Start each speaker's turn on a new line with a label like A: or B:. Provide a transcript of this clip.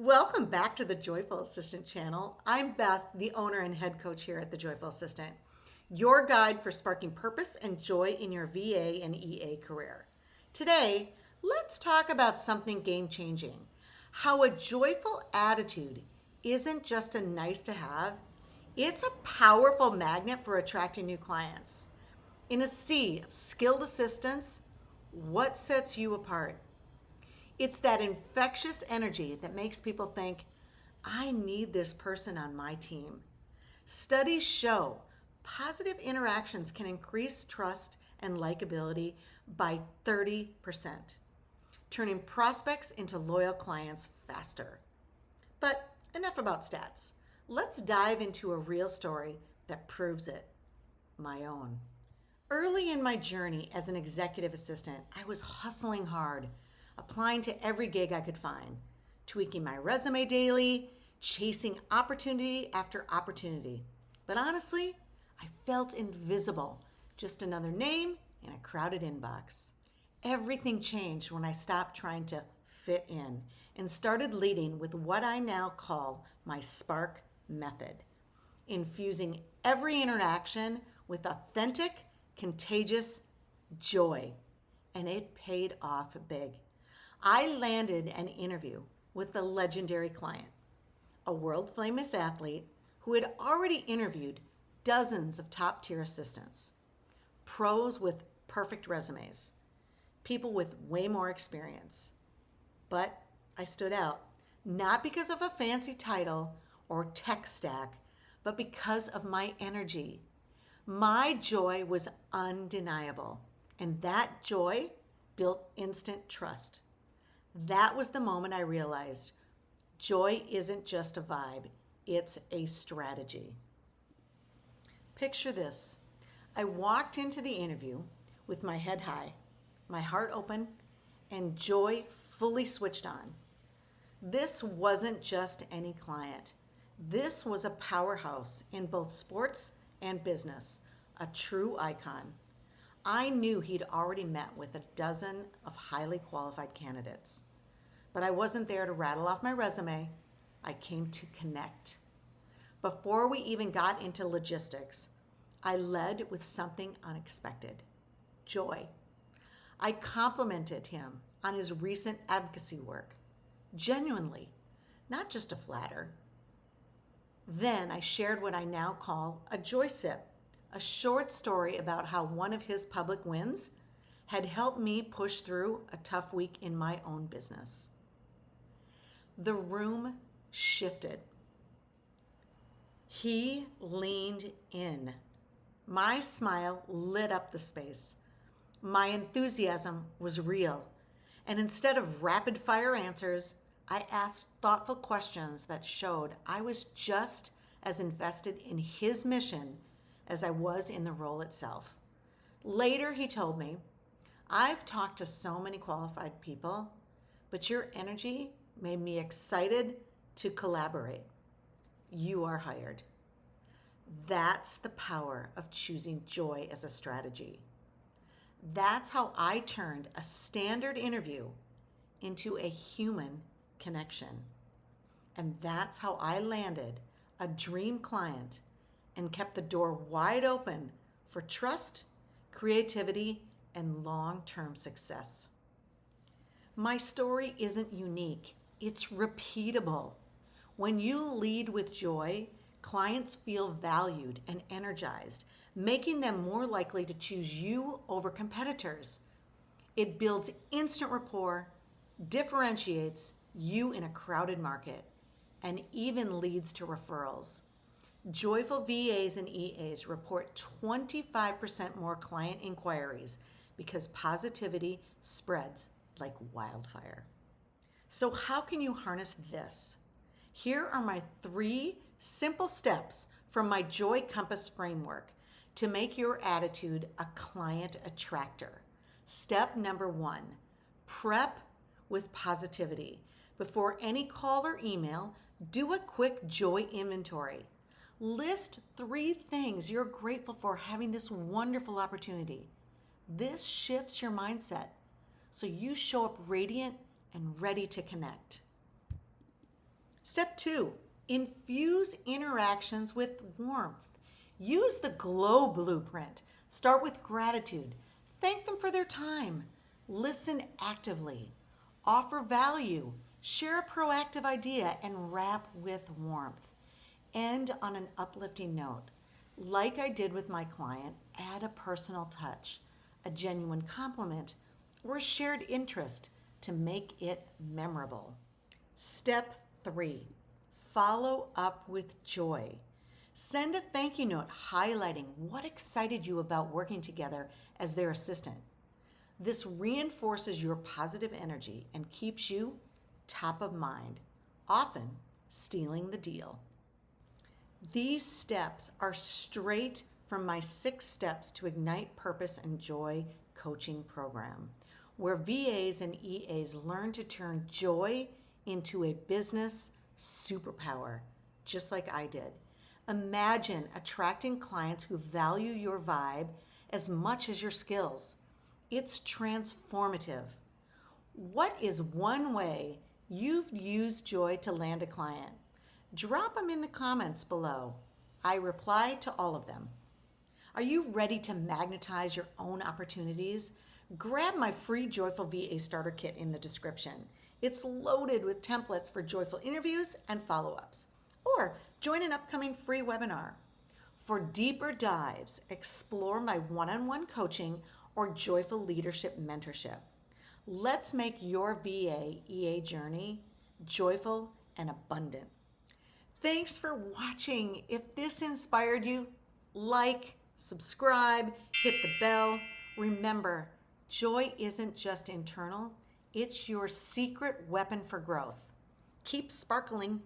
A: Welcome back to the Joyful Assistant channel. I'm Beth, the owner and head coach here at the Joyful Assistant, your guide for sparking purpose and joy in your VA and EA career. Today, let's talk about something game-changing, how a joyful attitude isn't just a nice to have, it's a powerful magnet for attracting new clients. In a sea of skilled assistants, what sets you apart? It's that infectious energy that makes people think, I need this person on my team. Studies show positive interactions can increase trust and likability by 30%, turning prospects into loyal clients faster. But enough about stats. Let's dive into a real story that proves it, my own. Early in my journey as an executive assistant, I was hustling hard, applying to every gig I could find, tweaking my resume daily, chasing opportunity after opportunity. But honestly, I felt invisible, just another name in a crowded inbox. Everything changed when I stopped trying to fit in and started leading with what I now call my Spark method, infusing every interaction with authentic, contagious joy. And it paid off big. I landed an interview with a legendary client, a world-famous athlete who had already interviewed dozens of top-tier assistants, pros with perfect resumes, people with way more experience. But I stood out, not because of a fancy title or tech stack, but because of my energy. My joy was undeniable, and that joy built instant trust. That was the moment I realized joy isn't just a vibe, it's a strategy. Picture this. I walked into the interview with my head high, my heart open, and joy fully switched on. This wasn't just any client. This was a powerhouse in both sports and business, a true icon. I knew he'd already met with a dozen of highly qualified candidates. But I wasn't there to rattle off my resume. I came to connect. Before we even got into logistics, I led with something unexpected: joy. I complimented him on his recent advocacy work, genuinely, not just to flatter. Then I shared what I now call a joy sip, a short story about how one of his public wins had helped me push through a tough week in my own business. The room shifted. He leaned in. My smile lit up the space. My enthusiasm was real. And instead of rapid fire answers, I asked thoughtful questions that showed I was just as invested in his mission as I was in the role itself. Later, he told me, I've talked to so many qualified people, but your energy made me excited to collaborate. You are hired. That's the power of choosing joy as a strategy. That's how I turned a standard interview into a human connection. And that's how I landed a dream client and kept the door wide open for trust, creativity, and long-term success. My story isn't unique, it's repeatable. When you lead with joy, clients feel valued and energized, making them more likely to choose you over competitors. It builds instant rapport, differentiates you in a crowded market, and even leads to referrals. Joyful VAs and EAs report 25% more client inquiries because positivity spreads like wildfire. So how can you harness this? Here are my 3 simple steps from my Joy Compass framework to make your attitude a client attractor. Step number 1, prep with positivity. Before any call or email, do a quick joy inventory. List 3 things you're grateful for having this wonderful opportunity. This shifts your mindset so you show up radiant and ready to connect. Step 2, infuse interactions with warmth. Use the glow blueprint. Start with gratitude. Thank them for their time. Listen actively. Offer value. Share a proactive idea and wrap with warmth. End on an uplifting note. Like I did with my client, add a personal touch, a genuine compliment, or a shared interest to make it memorable. Step 3, follow up with joy. Send a thank you note highlighting what excited you about working together as their assistant. This reinforces your positive energy and keeps you top of mind, often stealing the deal. These steps are straight from my 6 Steps to Ignite Purpose and Joy coaching program, where VAs and EAs learn to turn joy into a business superpower, just like I did. Imagine attracting clients who value your vibe as much as your skills. It's transformative. What is one way you've used joy to land a client? Drop them in the comments below. I reply to all of them. Are you ready to magnetize your own opportunities? Grab my free Joyful VA Starter Kit in the description. It's loaded with templates for joyful interviews and follow-ups. Or join an upcoming free webinar. For deeper dives, explore my one-on-one coaching or joyful leadership mentorship. Let's make your VA EA journey joyful and abundant. Thanks for watching. If this inspired you, like, subscribe, hit the bell. Remember, joy isn't just internal, it's your secret weapon for growth. Keep sparkling.